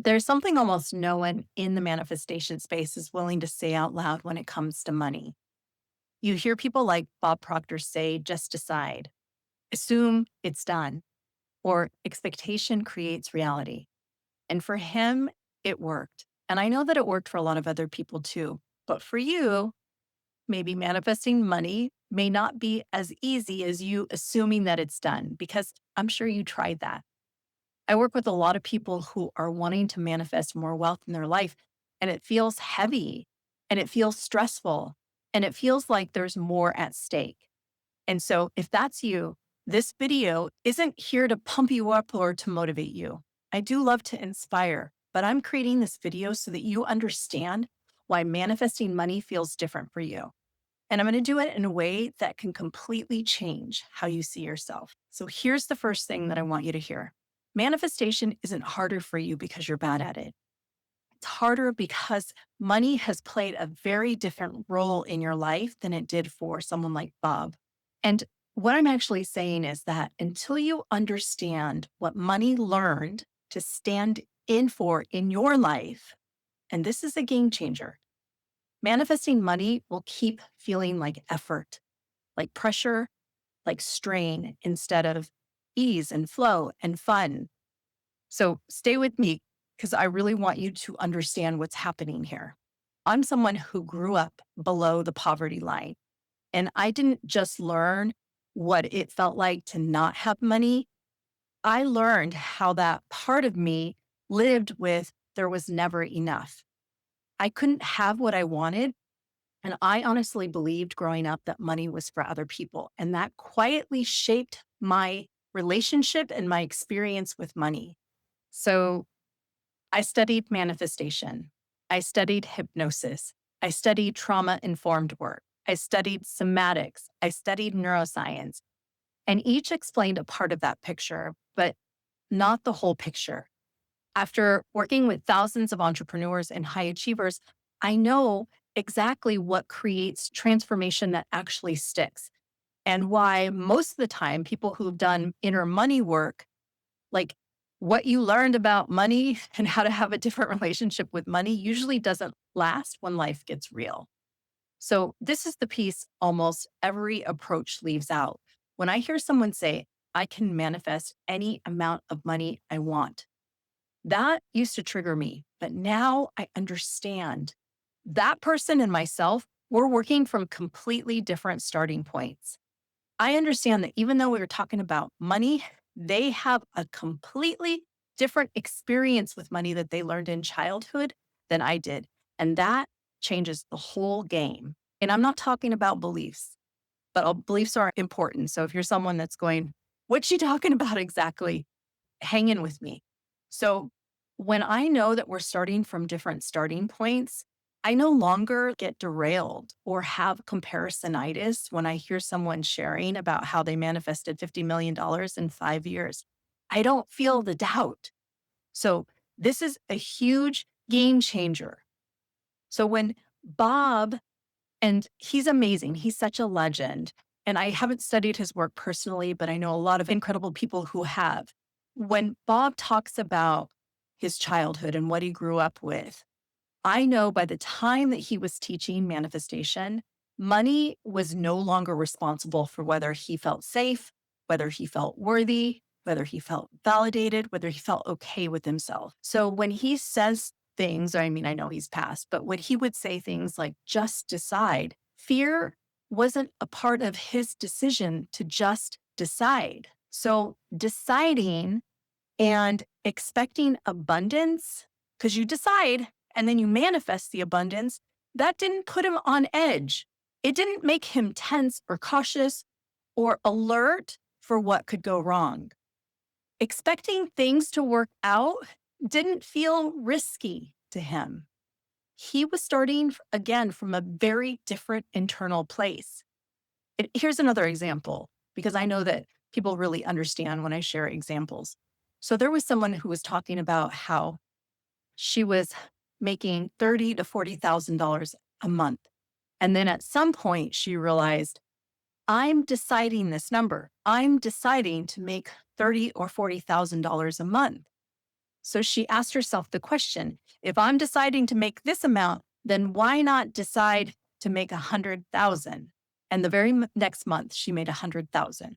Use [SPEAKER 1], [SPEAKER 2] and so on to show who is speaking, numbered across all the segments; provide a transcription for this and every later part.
[SPEAKER 1] There's something almost no one in the manifestation space is willing to say out loud when it comes to money. You hear people like Bob Proctor say, just decide, assume it's done, or expectation creates reality. And for him, it worked. And I know that it worked for a lot of other people too. But for you, maybe manifesting money may not be as easy as you assuming that it's done, because I'm sure you tried that. I work with a lot of people who are wanting to manifest more wealth in their life, and it feels heavy and it feels stressful and it feels like there's more at stake. And so, if that's you, this video isn't here to pump you up or to motivate you. I do love to inspire, but I'm creating this video so that you understand why manifesting money feels different for you. And I'm going to do it in a way that can completely change how you see yourself. So here's the first thing that I want you to hear. Manifestation isn't harder for you because you're bad at it. It's harder because money has played a very different role in your life than it did for someone like Bob. And what I'm actually saying is that until you understand what money learned to stand in for in your life, and this is a game changer, manifesting money will keep feeling like effort, like pressure, like strain instead of ease and flow and fun. So stay with me because I really want you to understand what's happening here. I'm someone who grew up below the poverty line, and I didn't just learn what it felt like to not have money. I learned how that part of me lived with there was never enough. I couldn't have what I wanted. And I honestly believed growing up that money was for other people. And that quietly shaped my relationship and my experience with money. So I studied manifestation. I studied hypnosis. I studied trauma informed work. I studied somatics. I studied neuroscience. And each explained a part of that picture, but not the whole picture. After working with thousands of entrepreneurs and high achievers, I know exactly what creates transformation that actually sticks and why most of the time people who've done inner money work, like what you learned about money and how to have a different relationship with money, usually doesn't last when life gets real. So, this is the piece almost every approach leaves out. When I hear someone say, I can manifest any amount of money I want, that used to trigger me, but now I understand that person and myself, we're working from completely different starting points. I understand that even though we were talking about money, they have a completely different experience with money that they learned in childhood than I did. And that changes the whole game. And I'm not talking about beliefs, but beliefs are important. So if you're someone that's going, what's she talking about exactly? Hang in with me. So when I know that we're starting from different starting points, I no longer get derailed or have comparisonitis when I hear someone sharing about how they manifested $50 million in 5 years. I don't feel the doubt. So this is a huge game changer. So when Bob, and he's amazing, he's such a legend. And I haven't studied his work personally, but I know a lot of incredible people who have. When Bob talks about his childhood and what he grew up with, I know by the time that he was teaching manifestation, money was no longer responsible for whether he felt safe, whether he felt worthy, whether he felt validated, whether he felt okay with himself. So when he says things, I mean, I know he's passed, but when he would say things like, just decide, fear wasn't a part of his decision to just decide. So deciding and expecting abundance, because you decide and then you manifest the abundance, that didn't put him on edge. It didn't make him tense or cautious or alert for what could go wrong. Expecting things to work out didn't feel risky to him. He was starting again from a very different internal place. Here's another example, because I know that people really understand when I share examples. So there was someone who was talking about how she was making $30,000 to $40,000 a month. And then at some point she realized, I'm deciding this number. I'm deciding to make $30,000 or $40,000 a month. So she asked herself the question, if I'm deciding to make this amount, then why not decide to make 100,000? And the very next month, she made 100,000.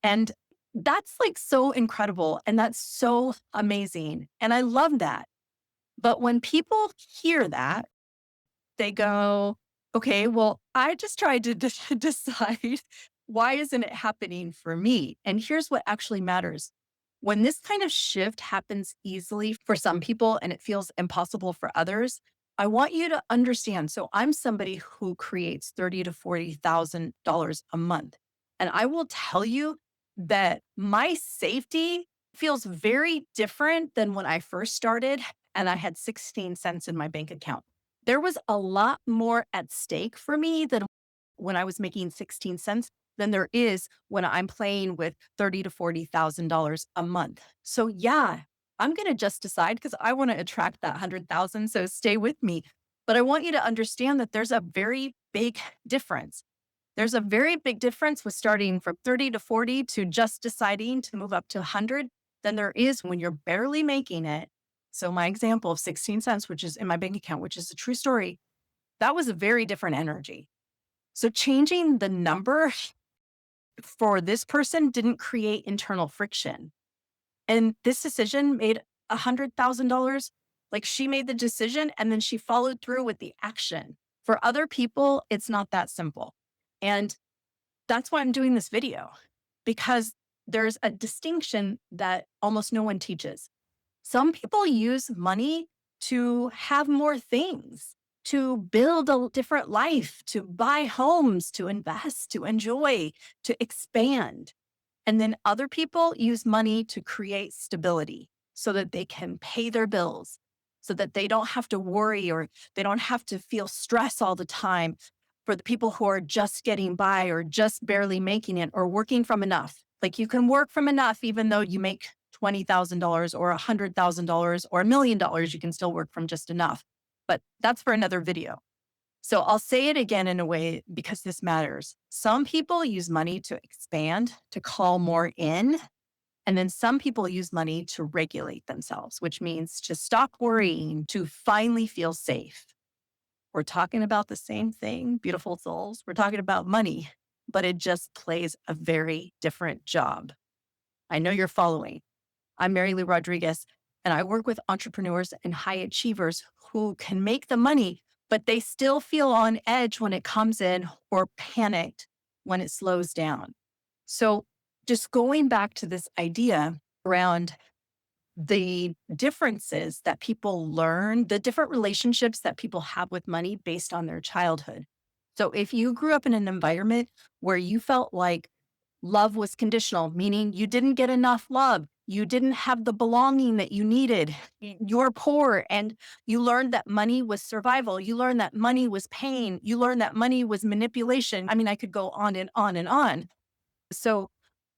[SPEAKER 1] And that's like so incredible. And that's so amazing. And I love that. But when people hear that, they go, okay, well, I just tried to decide why isn't it happening for me? And here's what actually matters. When this kind of shift happens easily for some people and it feels impossible for others, I want you to understand. So I'm somebody who creates $30,000 to $40,000 a month. And I will tell you that my safety feels very different than when I first started and I had 16 cents in my bank account. There was a lot more at stake for me than when I was making 16 cents than there is when I'm playing with $30,000 to $40,000 a month. So yeah, I'm going to just decide because I want to attract that 100,000. So stay with me. But I want you to understand that there's a very big difference. There's a very big difference with starting from 30 to 40 to just deciding to move up to 100 than there is when you're barely making it. So my example of 16 cents, which is in my bank account, which is a true story, that was a very different energy. So changing the number for this person didn't create internal friction. And this decision made $100,000. Like she made the decision and then she followed through with the action. For other people, it's not that simple. And that's why I'm doing this video, because there's a distinction that almost no one teaches. Some people use money to have more things, to build a different life, to buy homes, to invest, to enjoy, to expand. And then other people use money to create stability so that they can pay their bills, so that they don't have to worry or they don't have to feel stress all the time. For the people who are just getting by or just barely making it or working from enough, like you can work from enough even though you make $20,000 or $100,000 or $1,000,000, you can still work from just enough. But that's for another video. So I'll say it again in a way because this matters. Some people use money to expand, to call more in. And then some people use money to regulate themselves, which means to stop worrying, to finally feel safe. We're talking about the same thing, beautiful souls. We're talking about money, but it just plays a very different job. I know you're following. I'm Mary Lou Rodriguez, and I work with entrepreneurs and high achievers who can make the money, but they still feel on edge when it comes in or panicked when it slows down. So, just going back to this idea around the differences that people learn, the different relationships that people have with money based on their childhood. So, if you grew up in an environment where you felt like love was conditional, meaning you didn't get enough love, you didn't have the belonging that you needed, you're poor, and you learned that money was survival, you learned that money was pain, you learned that money was manipulation. I mean, I could go on and on and on. So,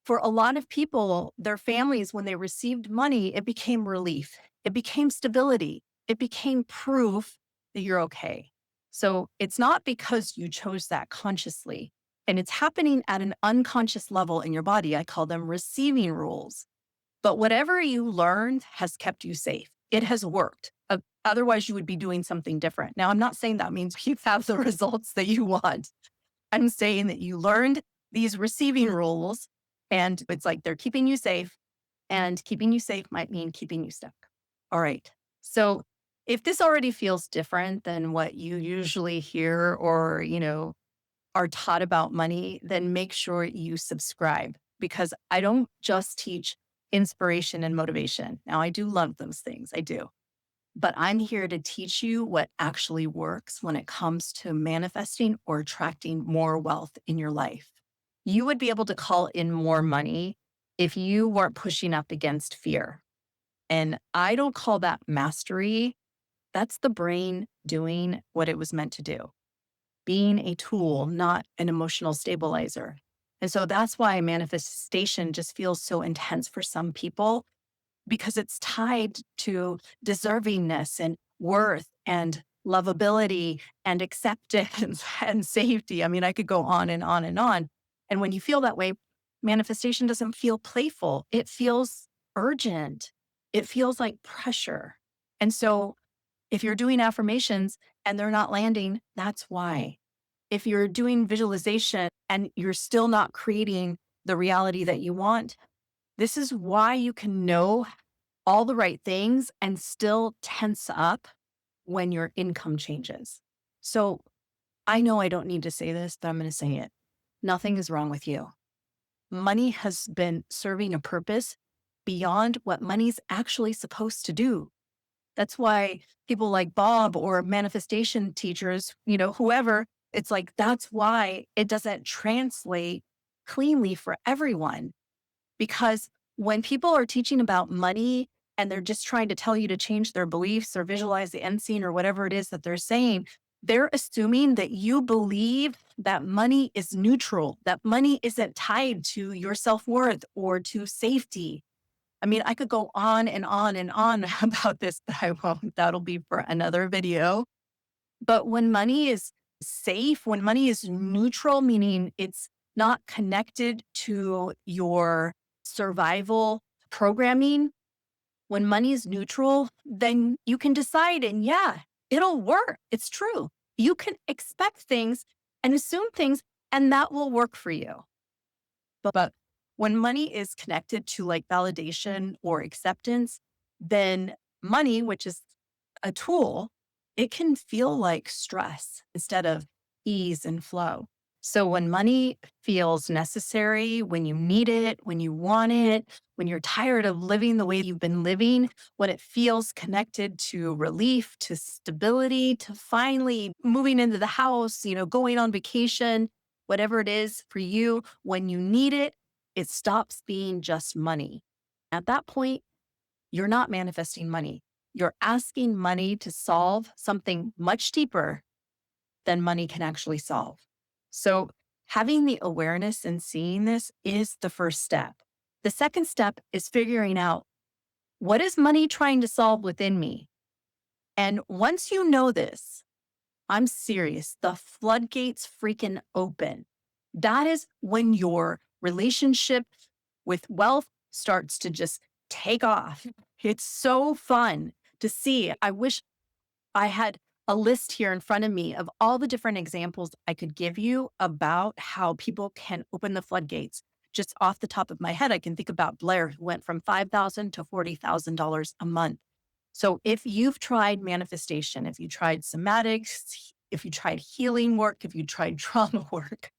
[SPEAKER 1] for a lot of people, their families, when they received money, it became relief, it became stability, it became proof that you're okay. So it's not because you chose that consciously, and it's happening at an unconscious level in your body. I call them receiving rules. But whatever you learned has kept you safe. It has worked. Otherwise, you would be doing something different. Now, I'm not saying that means you have the results that you want. I'm saying that you learned these receiving rules and it's like they're keeping you safe, and keeping you safe might mean keeping you stuck. All right. So if this already feels different than what you usually hear or, are taught about money, then make sure you subscribe because I don't just teach inspiration and motivation. Now, I do love those things. I do. But I'm here to teach you what actually works when it comes to manifesting or attracting more wealth in your life. You would be able to call in more money if you weren't pushing up against fear. And I don't call that mastery. That's the brain doing what it was meant to do, being a tool, not an emotional stabilizer. And so that's why manifestation just feels so intense for some people because it's tied to deservingness and worth and lovability and acceptance and safety. I mean, I could go on and on and on. And when you feel that way, manifestation doesn't feel playful. It feels urgent. It feels like pressure. And so if you're doing affirmations and they're not landing, that's why. If you're doing visualization and you're still not creating the reality that you want, this is why you can know all the right things and still tense up when your income changes. So I know I don't need to say this, but I'm going to say it. Nothing is wrong with you. Money has been serving a purpose beyond what money's actually supposed to do. That's why people like Bob or manifestation teachers, whoever, it's like, that's why it doesn't translate cleanly for everyone. Because when people are teaching about money and they're just trying to tell you to change their beliefs or visualize the end scene or whatever it is that they're saying, they're assuming that you believe that money is neutral, that money isn't tied to your self worth or to safety. I mean, I could go on and on and on about this, but I won't. That'll be for another video. But when money is safe, when money is neutral, meaning it's not connected to your survival programming, when money is neutral, then you can decide and yeah, it'll work. It's true. You can expect things and assume things, and that will work for you. But when money is connected to like validation or acceptance, then money, which is a tool, it can feel like stress instead of ease and flow. So when money feels necessary, when you need it, when you want it, when you're tired of living the way you've been living, when it feels connected to relief, to stability, to finally moving into the house, going on vacation, whatever it is for you, when you need it, it stops being just money. At that point, you're not manifesting money. You're asking money to solve something much deeper than money can actually solve. So, having the awareness and seeing this is the first step. The second step is figuring out, what is money trying to solve within me? And once you know this, I'm serious, the floodgates freaking open. That is when your relationship with wealth starts to just take off. It's so fun to see. I wish I had a list here in front of me of all the different examples I could give you about how people can open the floodgates. Just off the top of my head, I can think about Blair, who went from $5,000 to $40,000 a month. So if you've tried manifestation, if you tried somatics, if you tried healing work, if you tried trauma work,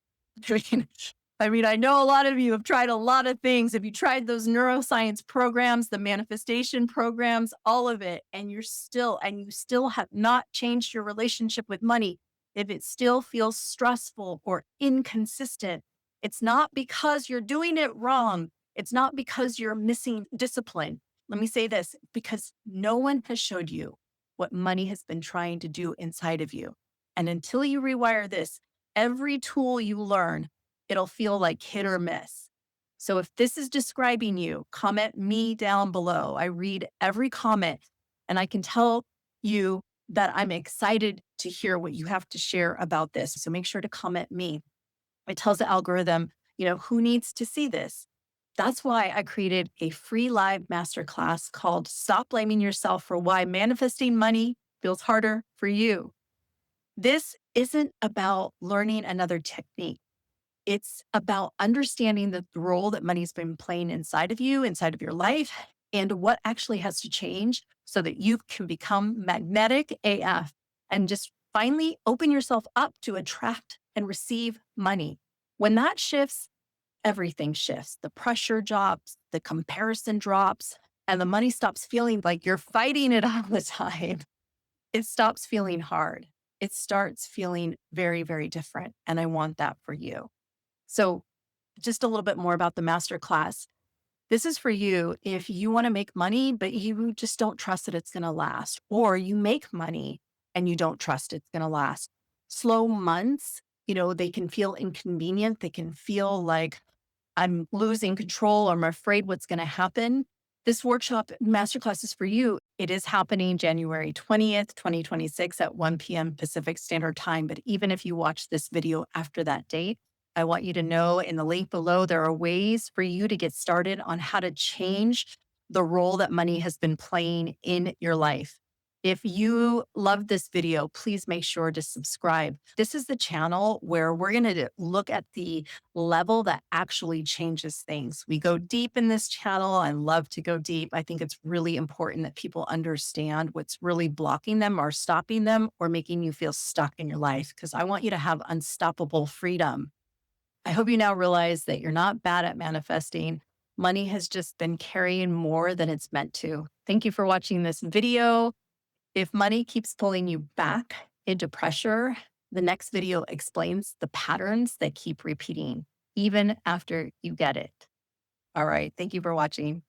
[SPEAKER 1] I mean, I know a lot of you have tried a lot of things. If you tried those neuroscience programs, the manifestation programs, all of it, and you still have not changed your relationship with money, if it still feels stressful or inconsistent, it's not because you're doing it wrong. It's not because you're missing discipline. Let me say this, because no one has showed you what money has been trying to do inside of you. And until you rewire this, every tool you learn, it'll feel like hit or miss. So if this is describing you, comment me down below. I read every comment and I can tell you that I'm excited to hear what you have to share about this. So make sure to comment me. It tells the algorithm, who needs to see this. That's why I created a free live masterclass called Stop Blaming Yourself for Why Manifesting Money Feels Harder for You. This isn't about learning another technique. It's about understanding the role that money's been playing inside of you, inside of your life, and what actually has to change so that you can become magnetic AF and just finally open yourself up to attract and receive money. When that shifts, everything shifts. The pressure drops, the comparison drops, and the money stops feeling like you're fighting it all the time. It stops feeling hard. It starts feeling very, very different. And I want that for you. So just a little bit more about the masterclass. This is for you if you want to make money, but you just don't trust that it's going to last, or you make money and you don't trust it's going to last. Slow months, they can feel inconvenient. They can feel like I'm losing control or I'm afraid what's going to happen. This workshop masterclass is for you. It is happening January 20th, 2026 at 1 p.m. Pacific Standard Time. But even if you watch this video after that date, I want you to know in the link below, there are ways for you to get started on how to change the role that money has been playing in your life. If you love this video, please make sure to subscribe. This is the channel where we're going to look at the level that actually changes things. We go deep in this channel. I love to go deep. I think it's really important that people understand what's really blocking them or stopping them or making you feel stuck in your life, because I want you to have unstoppable freedom. I hope you now realize that you're not bad at manifesting. Money has just been carrying more than it's meant to. Thank you for watching this video. If money keeps pulling you back into pressure, the next video explains the patterns that keep repeating, even after you get it. All right. Thank you for watching.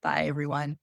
[SPEAKER 1] Bye, everyone.